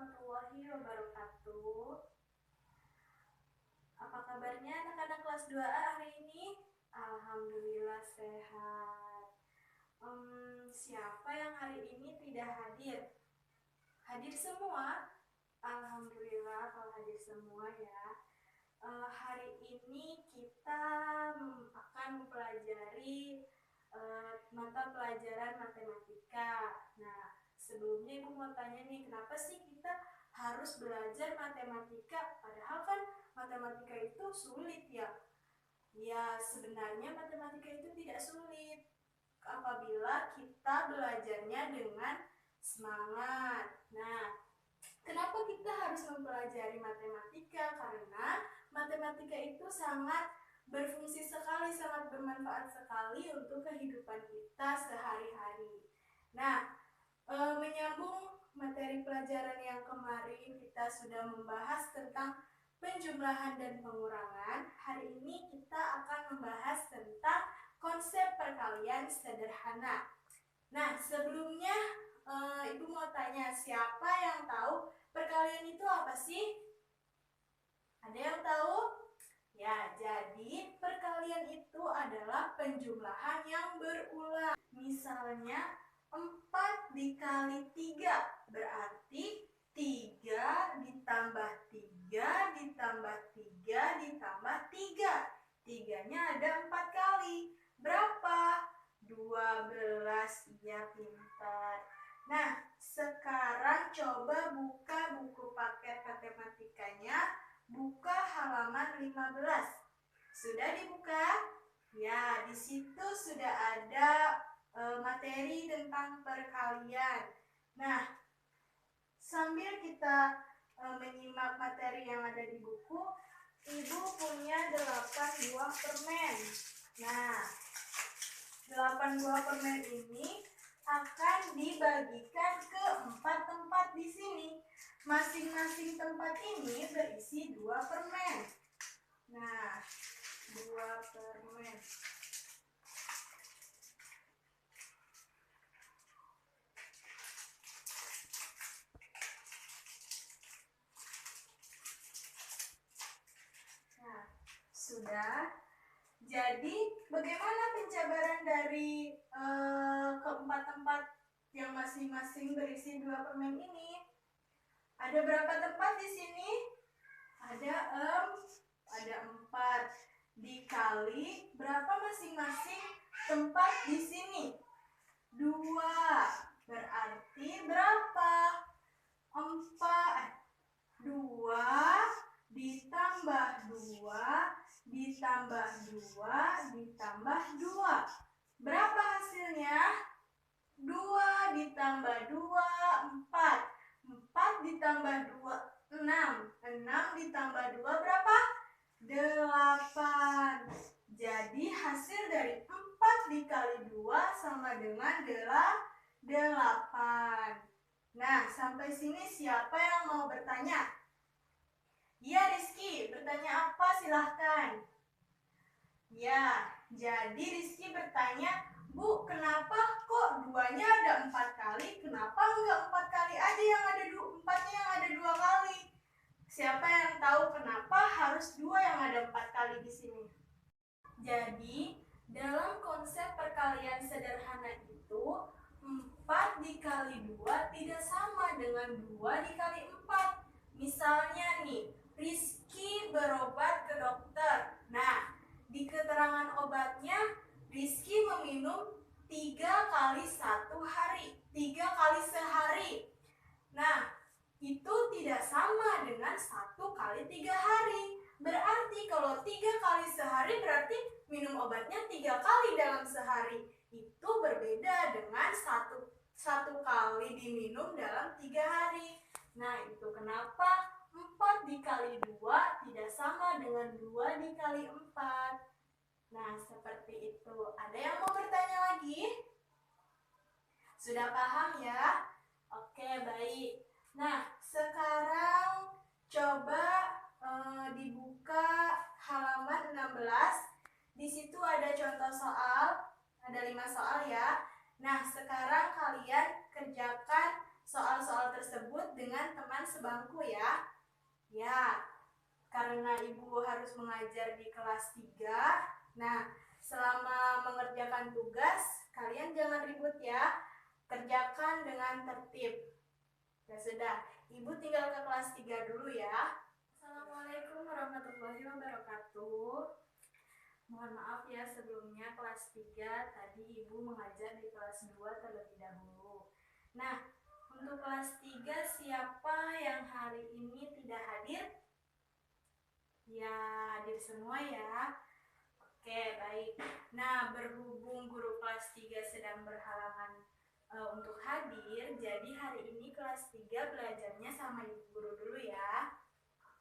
warahmatullahi wabarakatuh. Apa kabarnya anak-anak kelas 2A hari ini? Alhamdulillah sehat. Siapa yang hari ini tidak hadir? Hadir semua? Alhamdulillah kalau hadir semua ya. Hari ini kita akan mempelajari mata pelajaran matematika. Nah, sebelumnya Ibu mau tanya nih, kenapa sih kita harus belajar matematika? Padahal kan matematika itu sulit ya. Ya, sebenarnya matematika itu tidak sulit apabila kita belajarnya dengan semangat. Nah, kenapa kita harus mempelajari matematika? Karena matematika itu sangat berfungsi sekali, sangat bermanfaat sekali untuk kehidupan kita sehari-hari. Nah, menyambung materi pelajaran yang kemarin kita sudah membahas tentang penjumlahan dan pengurangan. Hari ini kita akan membahas tentang konsep perkalian sederhana. Nah, sebelumnya Ibu mau tanya, siapa yang tahu perkalian itu apa sih? Ada yang tahu? Ya, jadi perkalian itu adalah penjumlahan yang berulang. Misalnya 4 dikali 3 berarti 3 ditambah 3 ditambah 3 ditambah 3. 3-nya ada 4 kali. Berapa? 12. Ya, pintar. Nah, sekarang coba buka buku paket matematikanya. Buka halaman 15. Sudah dibuka? Ya, di situ sudah ada materi tentang perkalian. Nah, sambil kita menyimak materi yang ada di buku, Ibu punya 8 buah permen. Nah, 8 buah permen ini akan dibagikan ke 4 tempat di sini. Masing-masing tempat ini berisi 2 permen. Nah, 2 permen. Nah, sudah. Jadi, bagaimana penjabaran dari keempat tempat yang masing-masing berisi 2 permen ini? Ada berapa tempat di sini? Ada 4 dikali berapa masing-masing tempat di sini? 2. Berarti berapa? 2 ditambah 2 ditambah 2 ditambah 2. Berapa hasilnya? 2 ditambah 2, 4. 4 ditambah 2, 6. 6 ditambah 2 berapa? 8. Jadi hasil dari 4 dikali 2 sama dengan 8. Nah, sampai sini siapa yang mau bertanya? Ya, Rizky, bertanya apa? Silahkan. Ya, jadi Rizky bertanya, Bu, kenapa kok 2-nya ada 4 kali? Kenapa enggak 4 kali aja yang ada 4-nya yang ada 2 kali? Siapa yang tahu kenapa harus 2 yang ada 4 kali di sini? Jadi, dalam konsep perkalian sederhana itu, 4 dikali 2 tidak sama dengan 2 dikali 4. Misalnya nih, Rizky berobat ke dokter. Nah, di keterangan obatnya, Rizky meminum 3 kali 1 hari, 3 kali sehari. Nah, itu tidak sama dengan 1 kali 3 hari. Berarti kalau 3 kali sehari berarti minum obatnya 3 kali dalam sehari. Itu berbeda dengan 1 kali diminum dalam 3 hari. Nah, itu kenapa 4 dikali 2 tidak sama dengan 2 dikali 4. Nah, seperti itu. Ada yang mau bertanya lagi? Sudah paham ya? Oke, baik. Nah, sekarang coba dibuka halaman 16. Di situ ada contoh soal, ada 5 soal ya. Nah, sekarang kalian kerjakan soal-soal tersebut dengan teman sebangku ya. Ya, karena Ibu harus mengajar di kelas 3. Nah, selama mengerjakan tugas, kalian jangan ribut ya. Kerjakan dengan tertib. Ya sudah, Ibu tinggal ke kelas 3 dulu ya. Assalamualaikum warahmatullahi wabarakatuh. Mohon maaf ya sebelumnya kelas 3 tadi Ibu mengajar di kelas 2 terlebih dahulu. Nah, untuk kelas 3 siapa yang hari ini tidak hadir? Ya, hadir semua ya. Oke, baik. Nah, berhubung guru kelas 3 sedang berhalangan untuk hadir, jadi hari ini kelas 3 belajarnya sama ibu guru dulu ya.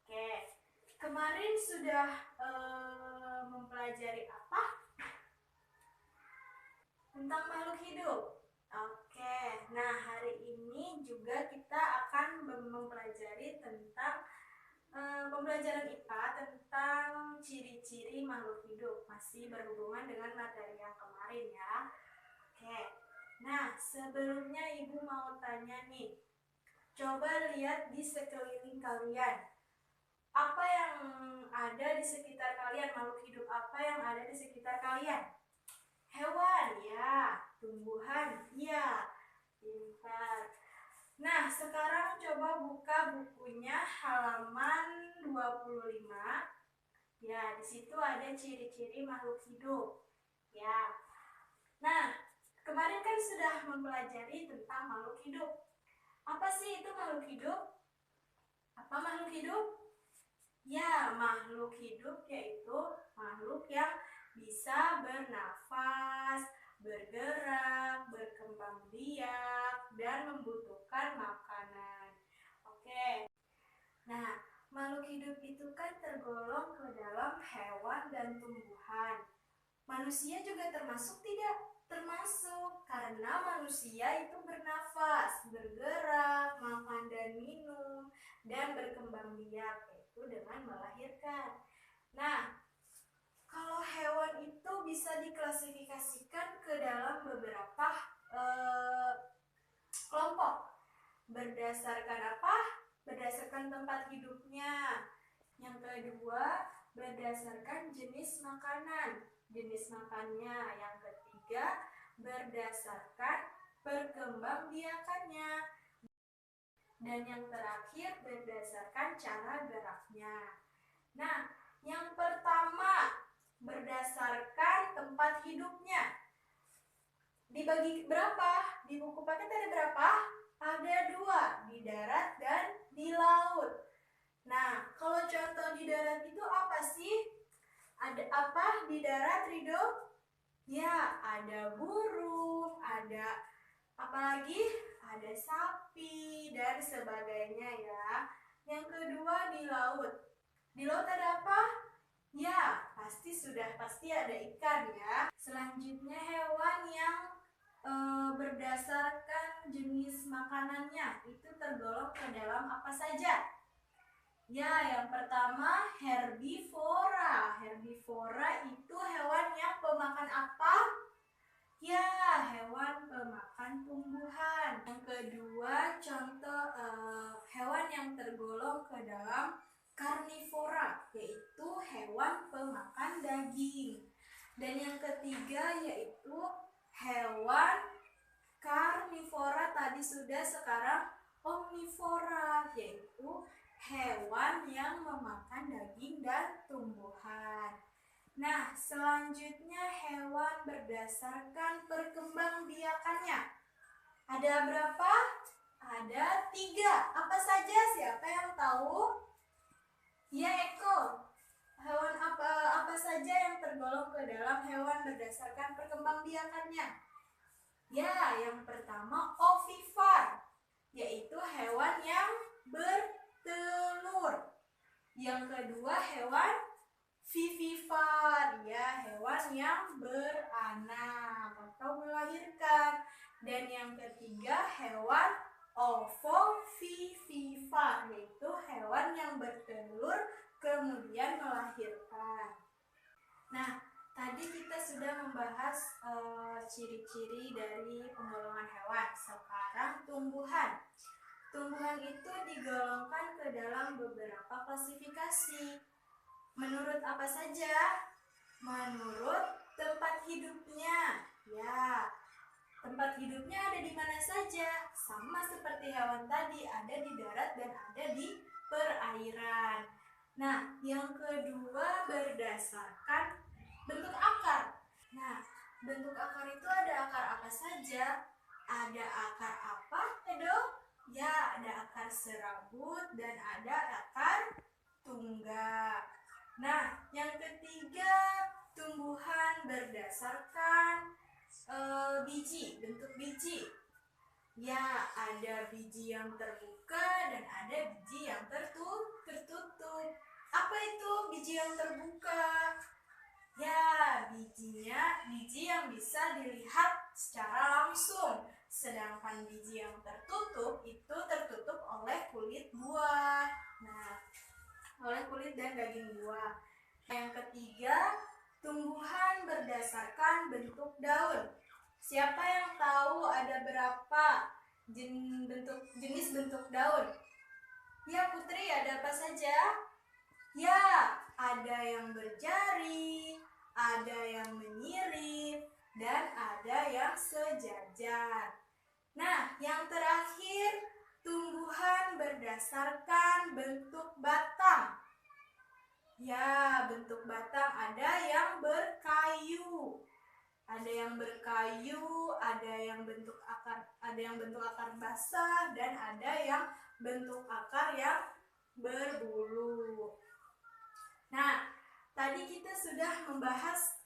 Oke. Kemarin sudah mempelajari apa? Tentang makhluk hidup. Oke. Nah, hari ini juga kita akan mempelajari tentang pembelajaran IPA tentang ciri-ciri makhluk hidup, masih berhubungan dengan materi yang kemarin ya. Oke, nah sebelumnya Ibu mau tanya nih, coba lihat di sekeliling kalian, apa yang ada di sekitar kalian, makhluk hidup apa yang ada di sekitar kalian? Hewan ya, tumbuhan ya, pintar. Nah, sekarang coba buka bukunya halaman 25. Ya, di situ ada ciri-ciri makhluk hidup. Ya. Nah, kemarin kan sudah mempelajari tentang makhluk hidup. Apa sih itu makhluk hidup? Apa makhluk hidup? Ya, makhluk hidup yaitu makhluk yang bisa bernafas, bergerak, berkembang biak, dan membutuhkan makanan. Oke. Nah, makhluk hidup itu kan tergolong ke dalam hewan dan tumbuhan. Manusia juga termasuk tidak? Termasuk, karena manusia itu bernafas, bergerak, makan dan minum, dan berkembang biak, yaitu dengan melahirkan. Nah, kalau hewan itu bisa diklasifikasikan ke dalam beberapa kelompok. Berdasarkan apa? Berdasarkan tempat hidupnya. Yang kedua, berdasarkan jenis makanan, jenis makannya. Yang ketiga, berdasarkan perkembangbiakannya. Dan yang terakhir, berdasarkan cara geraknya. Nah, yang pertama, berdasarkan tempat hidupnya. Dibagi berapa? Di buku paket ada berapa? Ada 2, di darat dan di laut. Nah, kalau contoh di darat itu apa sih? Ada apa di darat, Rido? Ya, ada burung, ada apa lagi? Ada sapi dan sebagainya ya. Yang kedua di laut. Di laut ada apa? Ya, pasti ada ikan ya. Selanjutnya hewan yang berdasarkan jenis makanannya itu tergolong ke dalam apa saja? Ya, yang pertama herbivora. Herbivora itu hewan yang pemakan apa? Ya, hewan pemakan tumbuhan. Yang kedua, contoh hewan yang tergolong ke dalam karnivora, yaitu hewan pemakan daging. Dan yang ketiga yaitu hewan karnivora tadi sudah, sekarang omnivora, yaitu hewan yang memakan daging dan tumbuhan. Nah, selanjutnya hewan berdasarkan perkembangbiakannya. Ada berapa? Ada 3. Apa saja? Siapa yang tahu? Ya, Eko. Hewan apa saja yang tergolong ke dalam hewan berdasarkan perkembangbiakannya? Ya, yang pertama ovipar, yaitu hewan yang bertelur. Yang kedua hewan vivipar, ya, hewan yang beranak atau melahirkan. Dan yang ketiga hewan ovovivipar, yaitu hewan yang bertelur kemudian melahirkan. Nah, tadi kita sudah membahas ciri-ciri dari penggolongan hewan. Sekarang tumbuhan. Tumbuhan itu digolongkan dalam beberapa klasifikasi. Menurut apa saja? Menurut tempat hidupnya. Ya, tempat hidupnya ada di mana saja? Sama seperti hewan tadi, ada di darat dan ada di perairan. Nah, yang kedua berdasarkan bentuk akar. Nah, bentuk akar itu ada akar apa saja? Ada akar apa, Edo? Ya, ada akar serabut dan ada akar tunggak. Nah, yang ketiga tumbuhan berdasarkan biji, bentuk biji. Ya, ada biji yang terbuka dan ada biji yang tertutup. Apa itu biji yang terbuka? Ya, biji yang bisa dilihat secara langsung. Sedangkan biji yang tertutup itu tertutup oleh kulit buah. Nah, oleh kulit dan daging buah. Yang ketiga, tumbuhan berdasarkan bentuk daun. Siapa yang tahu ada berapa jenis bentuk daun? Ya, Putri, ada apa saja? Ya, ada yang berjari, ada yang menyirip, dan ada yang sejajar. Nah, yang terakhir, tumbuhan berdasarkan bentuk batang. Ya, bentuk batang ada yang berkayu. Ada yang berkayu, ada yang bentuk akar basah, dan ada yang bentuk akar yang berbulu. Nah, tadi kita sudah membahas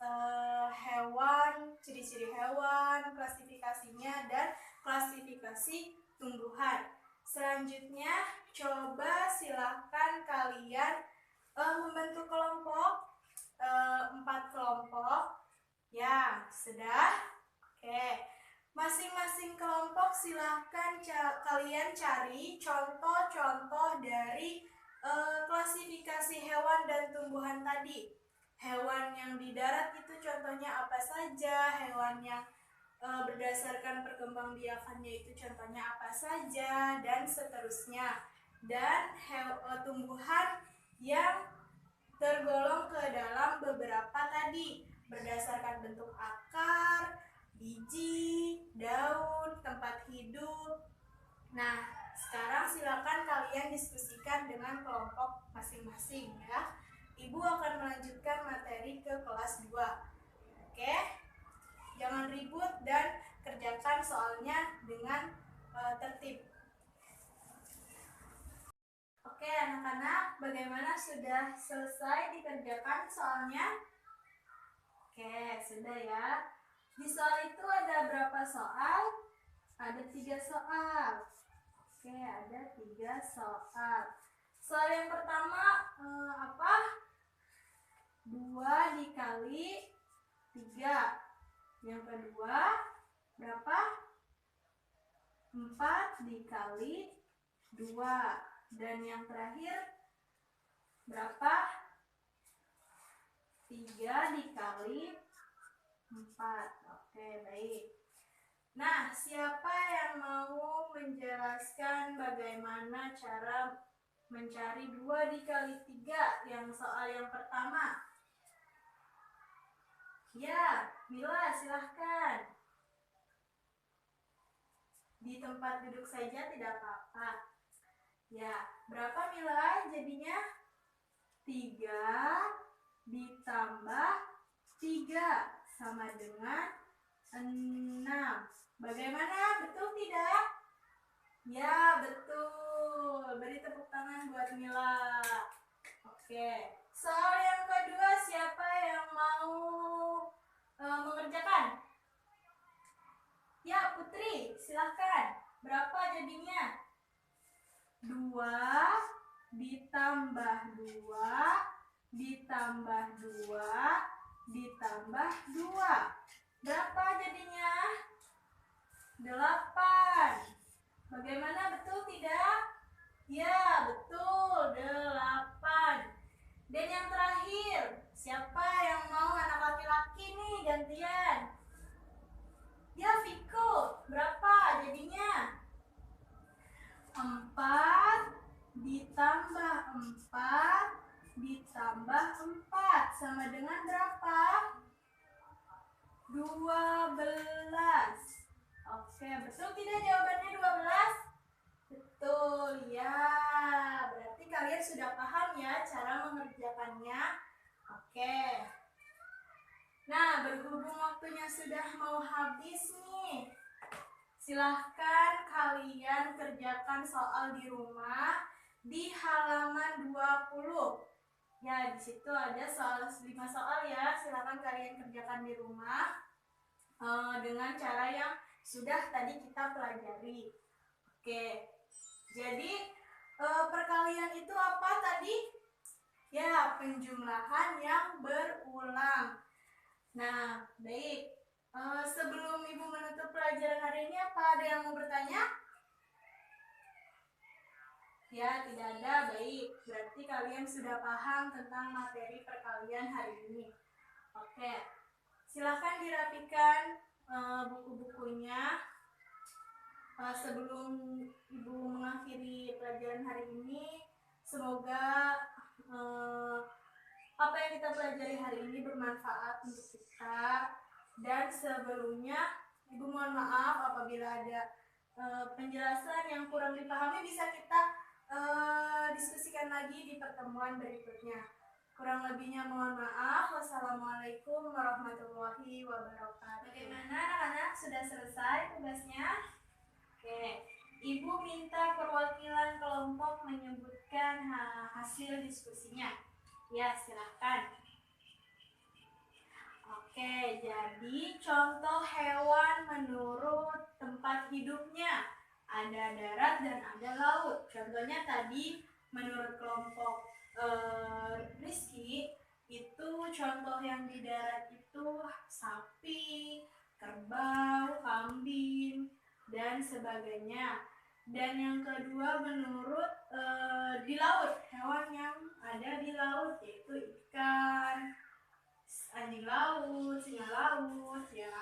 hewan, ciri-ciri hewan, klasifikasinya, dan klasifikasi tumbuhan. Selanjutnya, coba silakan kalian membentuk kelompok, 4 kelompok. Ya, sudah? Oke. Masing-masing kelompok silahkan kalian cari contoh-contoh dari klasifikasi hewan dan tumbuhan tadi. Hewan yang di darat itu contohnya apa saja? Hewan yang berdasarkan perkembangbiakannya itu contohnya apa saja? Dan seterusnya. Dan tumbuhan yang tergolong ke dalam beberapa tadi berdasarkan bentuk akar, biji, daun, tempat hidup. Nah, sekarang silakan kalian diskusikan dengan kelompok masing-masing ya. Ibu akan melanjutkan materi ke kelas 2. Oke? Jangan ribut dan kerjakan soalnya dengan tertib. Oke, anak-anak, bagaimana, sudah selesai dikerjakan soalnya? Oke, sudah ya. Di soal itu ada berapa soal? Ada 3 soal. Oke, ada 3 soal. Soal yang pertama apa? 2 dikali 3. Yang kedua berapa? 4 dikali 2. Dan yang terakhir berapa? 3 dikali 4. Oke, baik. Nah, siapa yang mau menjelaskan bagaimana cara mencari 2 dikali 3 yang soal yang pertama? Ya, Mila, silahkan. Di tempat duduk saja tidak apa-apa. Ya, berapa Mila jadinya? 3 ditambah 3 sama dengan 6. Bagaimana? Betul tidak? Ya, betul. Beri tepuk tangan buat Mila. Oke. Soal yang kedua, siapa yang mau mengerjakan? Ya, Putri, silahkan. Berapa jadinya? 2 ditambah 2 ditambah 2 ditambah 2. Berapa jadinya? 8. Bagaimana, betul tidak? Ya, betul, 8. Dan yang terakhir, siapa yang mau, anak laki-laki nih, gantian? Ya, Viko, berapa jadinya? 4 ditambah 4 ditambah 4 sama dengan berapa? 12. Oke, betul tidak jawabannya 12? Betul, ya. Berarti kalian sudah paham ya cara mengerjakannya. Oke. Nah, berhubung waktunya sudah mau habis nih, silahkan kalian kerjakan soal di rumah di halaman 20. Ya, di situ ada 5 soal ya. Silahkan kalian kerjakan di rumah dengan cara yang sudah tadi kita pelajari. Oke. Jadi perkalian itu apa tadi? Ya, penjumlahan yang berulang. Nah, baik. Sebelum Ibu menutup pelajaran hari ini, apa ada yang mau bertanya? Ya, tidak ada. Baik. Berarti kalian sudah paham tentang materi perkalian hari ini. Oke. Silahkan dirapikan buku-bukunya. Sebelum Ibu mengakhiri pelajaran hari ini, semoga apa yang kita pelajari hari ini bermanfaat untuk kita. Dan sebelumnya, Ibu mohon maaf apabila ada penjelasan yang kurang dipahami, bisa kita diskusikan lagi di pertemuan berikutnya. Kurang lebihnya mohon maaf. Wassalamualaikum warahmatullahi wabarakatuh. Bagaimana anak-anak? Sudah selesai tugasnya? Oke. Ibu minta perwakilan kelompok menyebutkan hasil diskusinya. Ya, silakan. Oke, jadi contoh hewan menurut tempat hidupnya. Ada darat dan ada laut. Contohnya tadi menurut kelompok Rizky, itu contoh yang di darat itu sapi, kerbau, kambing, dan sebagainya. Dan yang kedua menurut di laut, hewan yang ada di laut yaitu ikan, anjing laut, singa laut, ya.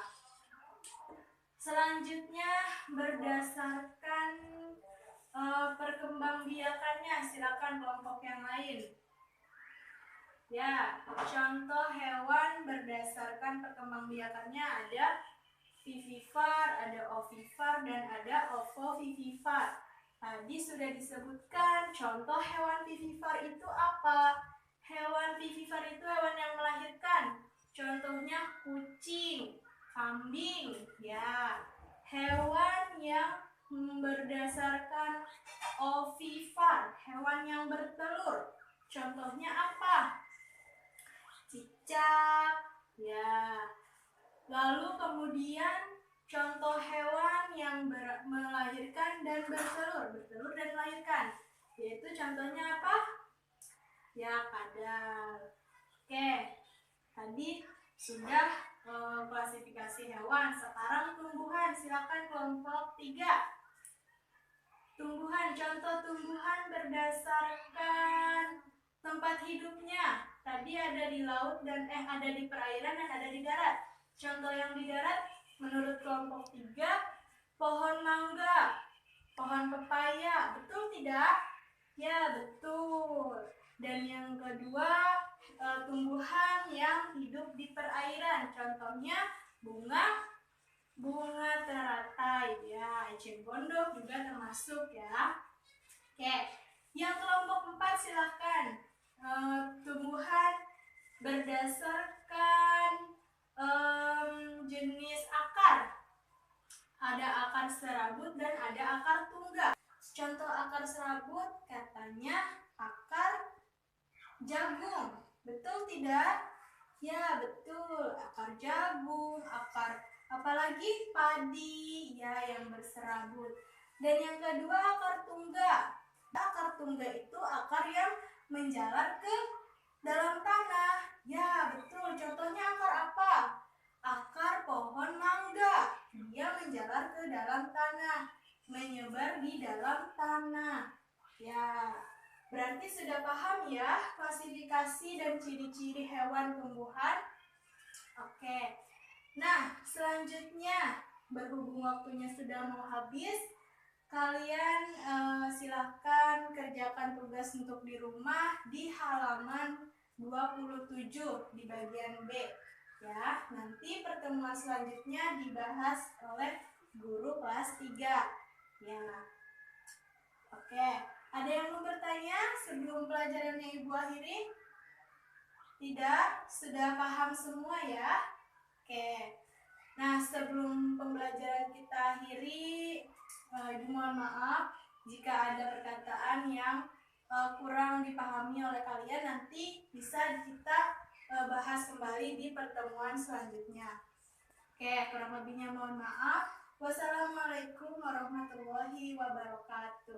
Selanjutnya berdasarkan perkembangbiakannya, silakan kelompok yang lain. Ya, contoh hewan berdasarkan perkembangbiakannya ada vivipar, ada ovipar, dan ada ovovivipar. Tadi sudah disebutkan contoh hewan vivipar itu apa? Hewan vivipar itu hewan yang melahirkan. Contohnya kucing, kambing, ya. Hewan yang berdasarkan ovipar, hewan yang bertelur. Contohnya apa? Cicak, ya. Lalu kemudian contoh hewan yang melahirkan dan bertelur dan melahirkan, yaitu contohnya apa? Ya, kadal. Oke, tadi sudah klasifikasi hewan. Sekarang tumbuhan, silakan kelompok 3. Tumbuhan, contoh tumbuhan berdasarkan tempat hidupnya. Tadi ada di laut dan ada di perairan dan ada di darat. Contoh yang di darat menurut kelompok 3, pohon mangga, pohon pepaya, betul tidak? Ya, betul. Dan yang kedua, tumbuhan yang hidup di perairan. Contohnya bunga teratai, ya. Eceng gondok juga termasuk, ya. Oke, yang kelompok 4 silahkan. Tumbuhan berdasarkan jenis akar. Ada akar serabut dan ada akar tunggal. Contoh akar serabut katanya akar jagung. Betul tidak? Ya, betul. Akar jagung, akar apalagi padi, ya, yang berserabut. Dan yang kedua akar tunggal. Akar tunggal itu akar yang menjalar ke dalam tanah. Ya, betul. Contohnya akar apa? Akar pohon mangga. Dia menjalar ke dalam tanah, menyebar di dalam tanah. Ya, berarti sudah paham ya klasifikasi dan ciri-ciri hewan tumbuhan? Oke. Nah, selanjutnya berhubung waktunya sudah mau habis, kalian silahkan kerjakan tugas untuk di rumah di halaman 27 di bagian B. Ya, nanti pertemuan selanjutnya dibahas oleh guru kelas 3. Ya. Oke, ada yang mau bertanya sebelum pelajarannya Ibu akhiri? Tidak? Sudah paham semua ya? Oke. Nah, sebelum pembelajaran kita akhiri, Ibu mohon maaf jika ada perkataan yang kurang dipahami oleh kalian, nanti bisa kita bahas kembali di pertemuan selanjutnya. Oke, kurang lebihnya mohon maaf. Wassalamualaikum warahmatullahi wabarakatuh.